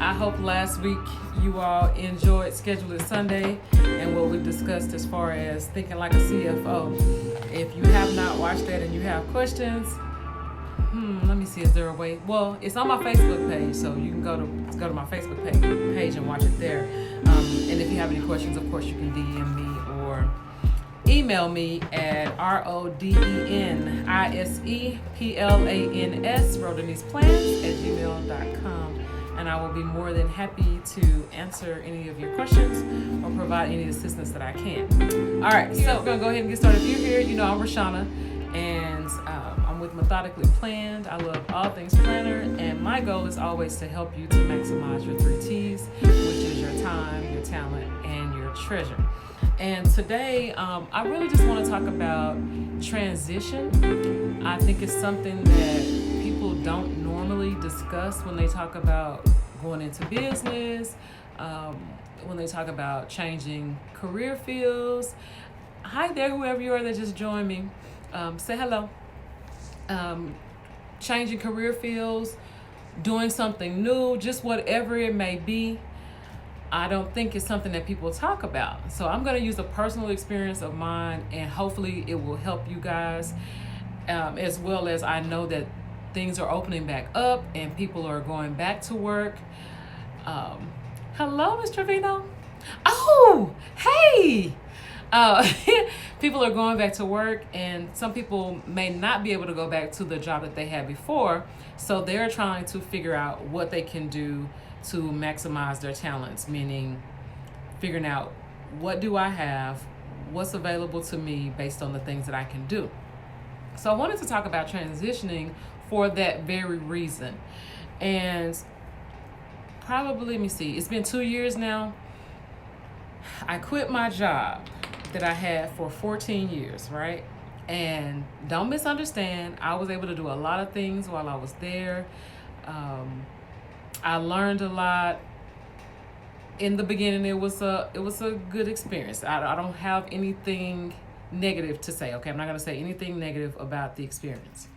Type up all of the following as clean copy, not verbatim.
I hope last week you all enjoyed Schedule It Sunday and what we discussed as far as thinking like a CFO. If you have not watched that and you have questions, let me see, is there a way? Well, it's on my Facebook page, so you can go to my Facebook page and watch it there. And if you have any questions, of course, you can DM me or email me at RODENISEPLANS, RodenisPlans@gmail.com. And I will be more than happy to answer any of your questions or provide any assistance that I can. All right, so we're going to go ahead and get started. If you're here, you know I'm Rochana, and I'm with Methodically Planned. I love all things planner, and my goal is always to help you to maximize your 3 T's, which is your time, your talent, and your treasure. And today, I really just want to talk about transition. I think it's something that people don't normally discuss when they talk about going into business, when they talk about changing career fields. Hi there, whoever you are that just joined me. Say hello. Changing career fields, doing something new, just whatever it may be. I don't think it's something that people talk about. So I'm going to use a personal experience of mine, and hopefully it will help you guys, as well as I know that things are opening back up and people are going back to work. Hello, Ms. Trevino. Oh, hey. People are going back to work, and some people may not be able to go back to the job that they had before. So they're trying to figure out what they can do to maximize their talents, meaning figuring out what do I have, what's available to me based on the things that I can do. So I wanted to talk about transitioning for that very reason. And probably, let me see, it's been 2 years now. I quit my job that I had for 14 years, right? And don't misunderstand, I was able to do a lot of things while I was there. I learned a lot. In the beginning, it was a good experience. I don't have anything negative to say, okay? I'm not gonna say anything negative about the experience.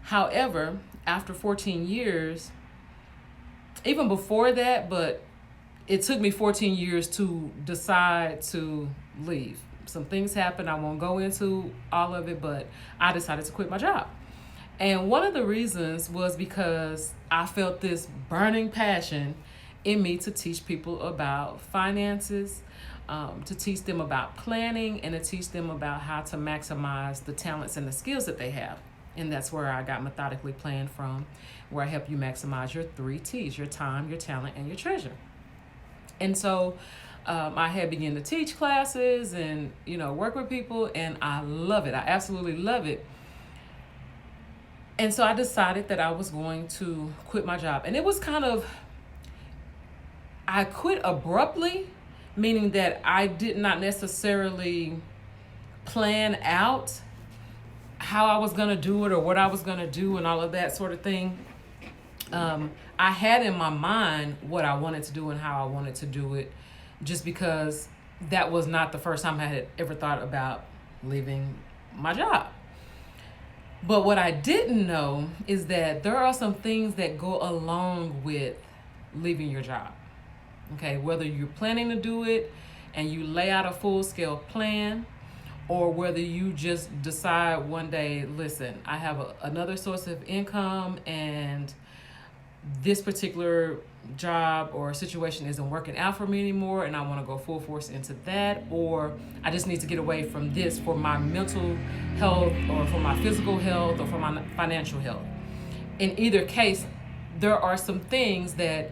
However, after 14 years, even before that, but it took me 14 years to decide to leave. Some things happened. I won't go into all of it, but I decided to quit my job. And one of the reasons was because I felt this burning passion in me to teach people about finances, to teach them about planning, and to teach them about how to maximize the talents and the skills that they have. And that's where I got Methodically Planned from, where I help you maximize your 3 T's, your time, your talent, and your treasure. And so I had begun to teach classes and, work with people, and I love it. I absolutely love it. And so I decided that I was going to quit my job. And it was I quit abruptly, meaning that I did not necessarily plan out how I was going to do it or what I was going to do and all of that sort of thing. I had in my mind what I wanted to do and how I wanted to do it, just because that was not the first time I had ever thought about leaving my job. But what I didn't know is that there are some things that go along with leaving your job. Okay, whether you're planning to do it and you lay out a full-scale plan, or whether you just decide one day, listen, I have another source of income and this particular job or situation isn't working out for me anymore and I want to go full force into that, or I just need to get away from this for my mental health or for my physical health or for my financial health. In either case, there are some things that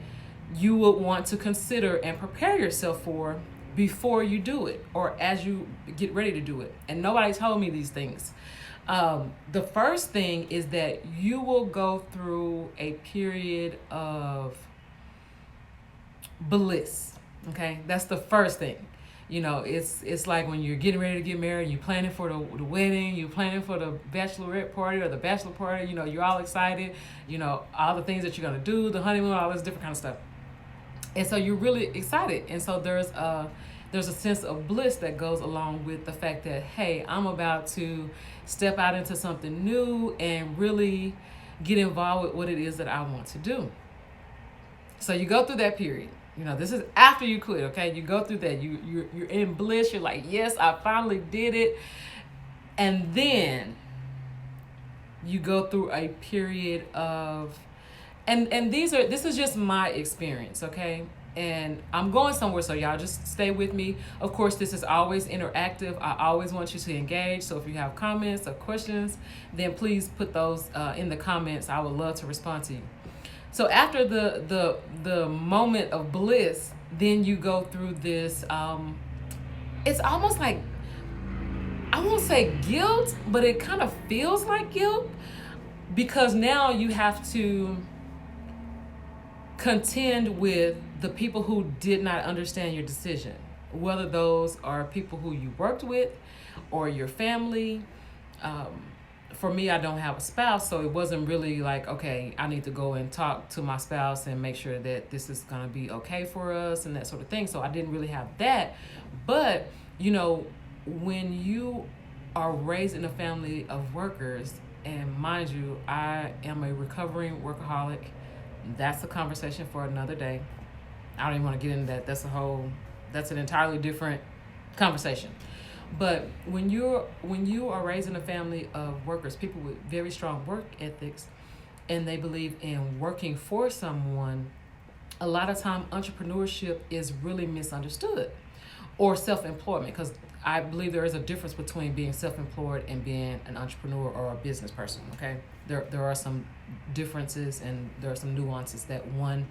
you would want to consider and prepare yourself for before you do it or as you get ready to do it. And nobody told me these things. The first thing is that you will go through a period of bliss. Okay, that's the first thing. It's like when you're getting ready to get married, you're planning for the wedding, you're planning for the bachelorette party or the bachelor party. You're all excited. All the things that you're gonna do, the honeymoon, all this different kind of stuff. And so you're really excited. And so there's a sense of bliss that goes along with the fact that, hey, I'm about to step out into something new and really get involved with what it is that I want to do. So you go through that period. This is after you quit, okay? You go through that. You're in bliss. You're like, yes, I finally did it. And then you go through a period of, and this is just my experience, okay? And I'm going somewhere, so y'all just stay with me. Of course, this is always interactive. I always want you to engage. So if you have comments or questions, then please put those in the comments. I would love to respond to you. So after the moment of bliss, then you go through this. It's almost like, I won't say guilt, but it kind of feels like guilt, because now you have to contend with the people who did not understand your decision, whether those are people who you worked with or your family. For me, I don't have a spouse, so it wasn't really like, okay, I need to go and talk to my spouse and make sure that this is going to be okay for us and that sort of thing. So I didn't really have that. But, when you are raised in a family of workers, and mind you, I am a recovering workaholic. That's a conversation for another day. I don't even want to get into that. That's an entirely different conversation. But when you are raised in a family of workers, people with very strong work ethics, and they believe in working for someone, a lot of time entrepreneurship is really misunderstood, or self-employment, because I believe there is a difference between being self-employed and being an entrepreneur or a business person, okay? There are some differences, and there are some nuances that one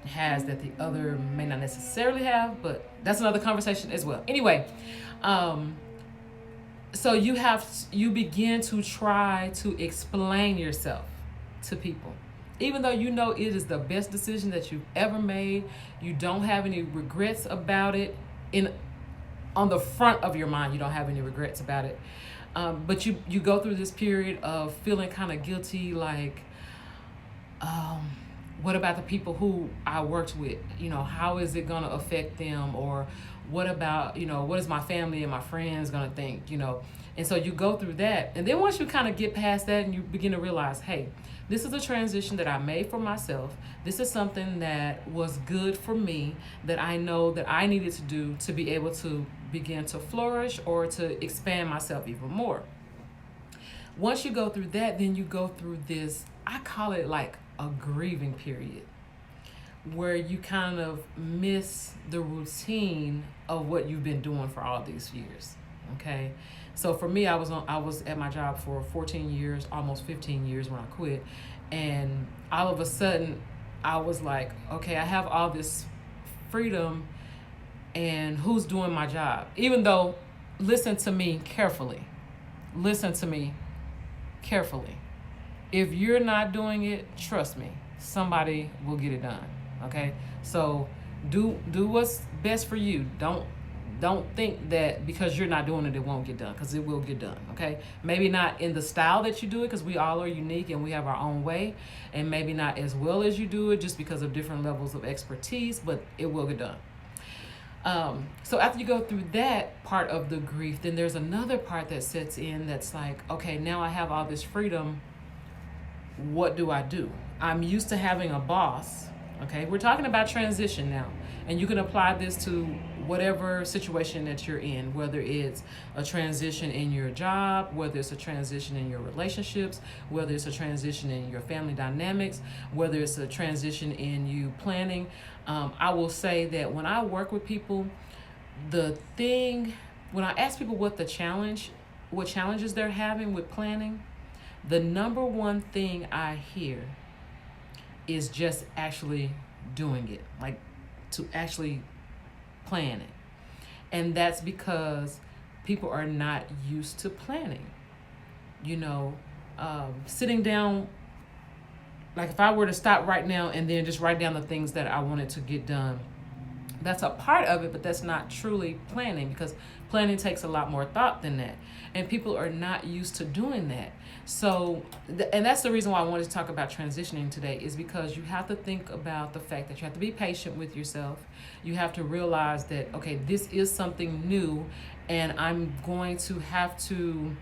has that the other may not necessarily have, but that's another conversation as well. Anyway, so you begin to try to explain yourself to people. Even though it is the best decision that you've ever made, you don't have any regrets about it. On the front of your mind, you don't have any regrets about it. But you go through this period of feeling kind of guilty, like, what about the people who I worked with? How is it going to affect them? Or what about, what is my family and my friends going to think? And so you go through that. And then once you kind of get past that and you begin to realize, hey, this is a transition that I made for myself. This is something that was good for me, that I know that I needed to do to be able to begin to flourish or to expand myself even more. Once you go through that, then you go through this, I call it like a grieving period, where you kind of miss the routine of what you've been doing for all these years. Okay. So for me, I was at my job for 14 years, almost 15 years when I quit. And all of a sudden I was like, okay, I have all this freedom, and who's doing my job? Even though, listen to me carefully. If you're not doing it, trust me, somebody will get it done. Okay. So do what's best for you. Don't think that because you're not doing it, it won't get done, because it will get done, okay? Maybe not in the style that you do it, because we all are unique and we have our own way, and maybe not as well as you do it just because of different levels of expertise, but it will get done. So after you go through that part of the grief, then there's another part that sets in that's like, okay, now I have all this freedom. What do I do? I'm used to having a boss, okay? We're talking about transition now, and you can apply this to whatever situation that you're in, whether it's a transition in your job, whether it's a transition in your relationships, whether it's a transition in your family dynamics, whether it's a transition in you planning. I will say that when I work with people, when I ask people what challenges they're having with planning, the number one thing I hear is just actually doing it, like to actually plan it. And that's because people are not used to planning. Sitting down, like if I were to stop right now and then just write down the things that I wanted to get done, that's a part of it, but that's not truly planning, because planning takes a lot more thought than that. And people are not used to doing that. So, and that's the reason why I wanted to talk about transitioning today, is because you have to think about the fact that you have to be patient with yourself. You have to realize that, okay, this is something new, and I'm going to have to,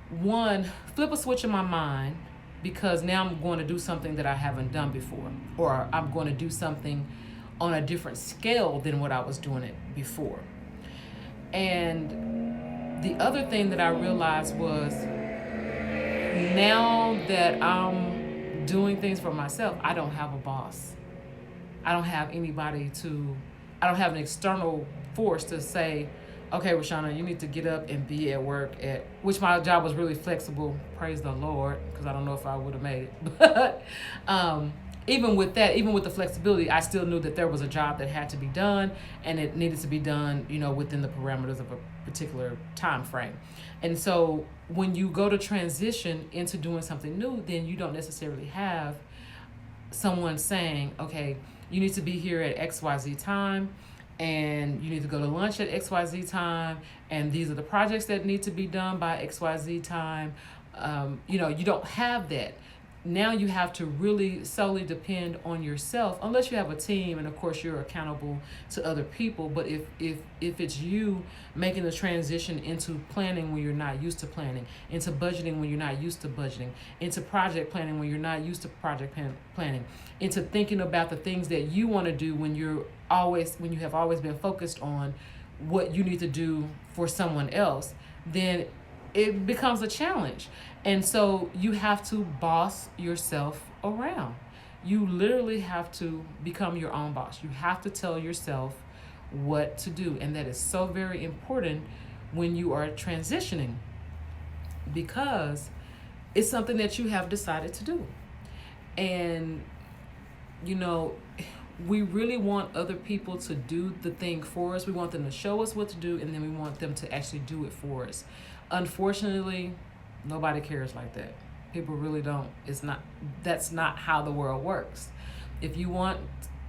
one, flip a switch in my mind because now I'm going to do something that I haven't done before, or I'm going to do something on a different scale than what I was doing it before. And the other thing that I realized was, now that I'm doing things for myself, I don't have a boss. I don't have I don't have an external force to say, okay, Rochana, you need to get up and be at work which my job was really flexible, praise the Lord, because I don't know if I would have made it. But even with that, even with the flexibility, I still knew that there was a job that had to be done, and it needed to be done, within the parameters of a particular time frame. And so when you go to transition into doing something new, then you don't necessarily have someone saying, okay, you need to be here at XYZ time, and you need to go to lunch at XYZ time, and these are the projects that need to be done by XYZ time. You don't have that. Now you have to really solely depend on yourself, unless you have a team, and of course you're accountable to other people. But if it's you making the transition into planning when you're not used to planning, into budgeting when you're not used to budgeting, into project planning when you're not used to project planning, into thinking about the things that you want to do when you have always been focused on what you need to do for someone else, then it becomes a challenge. And so you have to boss yourself around. You literally have to become your own boss. You have to tell yourself what to do. And that is so very important when you are transitioning, because it's something that you have decided to do. And, we really want other people to do the thing for us. We want them to show us what to do, and then we want them to actually do it for us. Unfortunately, nobody cares like that. People really don't. That's not how the world works. If you want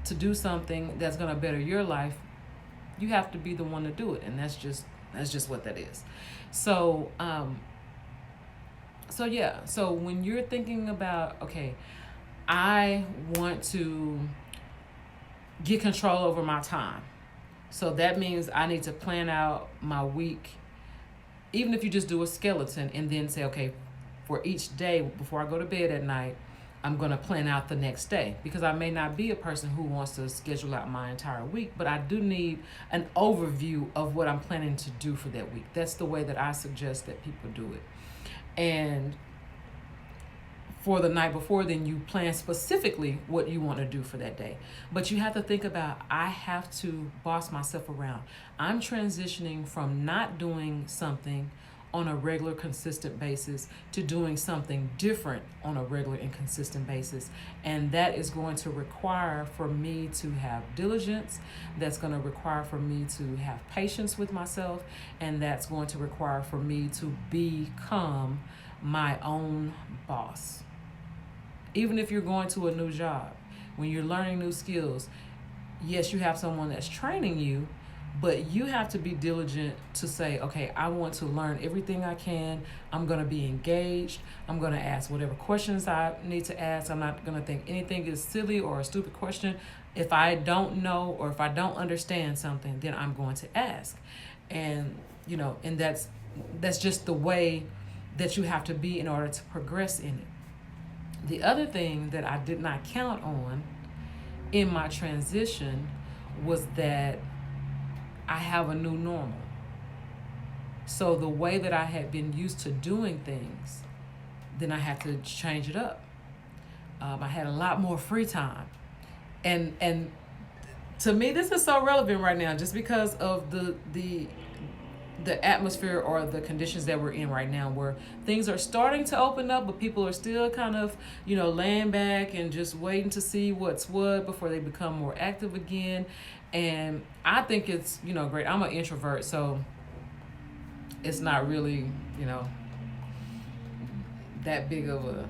to do something that's going to better your life, you have to be the one to do it. And that's just what that is. So, so when you're thinking about, okay, I want to get control over my time. So that means I need to plan out my week. Even if you just do a skeleton and then say, okay, for each day before I go to bed at night, I'm going to plan out the next day, because I may not be a person who wants to schedule out my entire week, but I do need an overview of what I'm planning to do for that week. That's the way that I suggest that people do it. And for the night before, then you plan specifically what you want to do for that day. But you have to think about, I have to boss myself around. I'm transitioning from not doing something on a regular, consistent basis to doing something different on a regular and consistent basis. And that is going to require for me to have diligence. That's going to require for me to have patience with myself. And that's going to require for me to become my own boss. Even if you're going to a new job, when you're learning new skills, yes, you have someone that's training you, but you have to be diligent to say, okay, I want to learn everything I can. I'm going to be engaged. I'm going to ask whatever questions I need to ask. I'm not going to think anything is silly or a stupid question. If I don't know or if I don't understand something, then I'm going to ask. And, and that's just the way that you have to be in order to progress in it. The other thing that I did not count on in my transition was that I have a new normal. So the way that I had been used to doing things, then I had to change it up. I had a lot more free time. And to me, this is so relevant right now, just because of the atmosphere or the conditions that we're in right now, where things are starting to open up, but people are still kind of, laying back and just waiting to see what's what before they become more active again. And I think it's, great. I'm an introvert, so it's not really, that big of a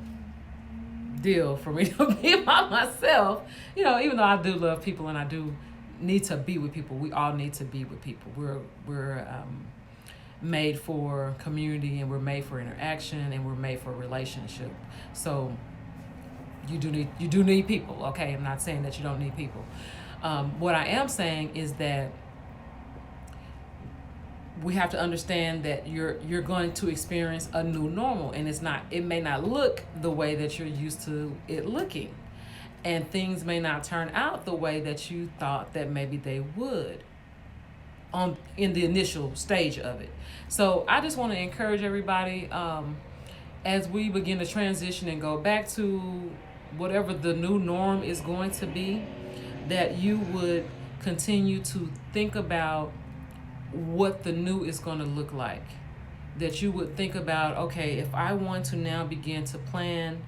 deal for me to be by myself, even though I do love people and I do need to be with people. We all need to be with people. We're made for community, and we're made for interaction, and we're made for relationship. So you do need people. Okay, I'm not saying that you don't need people. What I am saying is that we have to understand that you're going to experience a new normal, and it may not look the way that you're used to it looking, and things may not turn out the way that you thought that maybe they would in the initial stage of it. So I just want to encourage everybody, as we begin to transition and go back to whatever the new norm is going to be, that you would continue to think about what the new is going to look like. That you would think about, okay, if I want to now begin to plan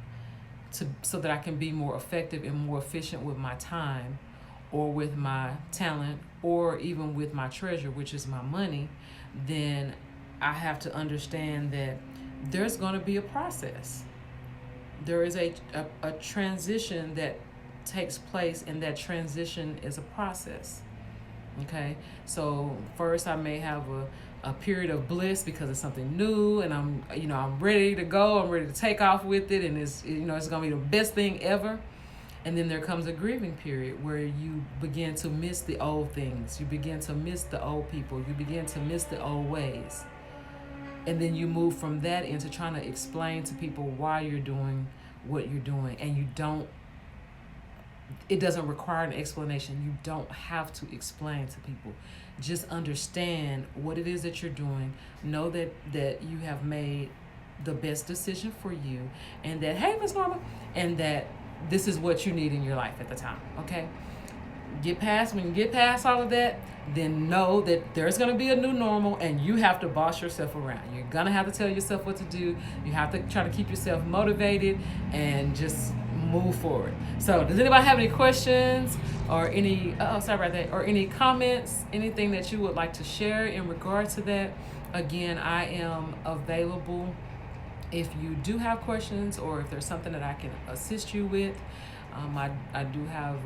so that I can be more effective and more efficient with my time, or with my talent, or even with my treasure, which is my money, then I have to understand that there's going to be a process. There is a transition that takes place, and that transition is a process. Okay, so first I may have a period of bliss because it's something new, and I'm ready to go. I'm ready to take off with it, and it's gonna be the best thing ever. And then there comes a grieving period where you begin to miss the old things. You begin to miss the old people. You begin to miss the old ways. And then you move from that into trying to explain to people why you're doing what you're doing, and it doesn't require an explanation. You don't have to explain to people. Just understand what it is that you're doing. Know that you have made the best decision for you, and that, hey, Miss Norma, and that this is what you need in your life at the time. Okay? When you get past all of that, then know that there's going to be a new normal, and you have to boss yourself around. You're going to have to tell yourself what to do. You have to try to keep yourself motivated and just move forward. So does anybody have any questions or any or any comments, anything that you would like to share in regard to that? Again, I am available if you do have questions, or if there's something that I can assist you with. I do have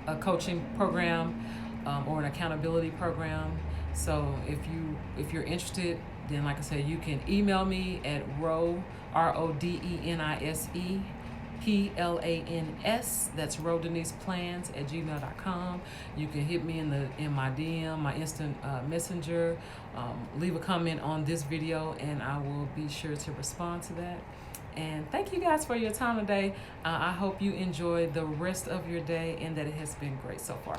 a coaching program or an accountability program. So if you're interested, then like I said, you can email me at RODENISE PLANS, that's rodeniseplans@gmail.com. You can hit me in my DM, my instant messenger, leave a comment on this video, and I will be sure to respond to that. And thank you guys for your time today. I hope you enjoy the rest of your day, and that it has been great so far.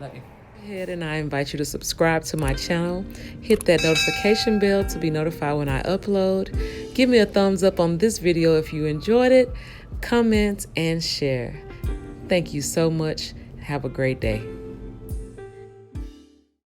Love you. Ahead, and I invite you to subscribe to my channel. Hit that notification bell to be notified when I upload. Give me a thumbs up on this video if you enjoyed it. Comment and share. Thank you so much. Have a great day.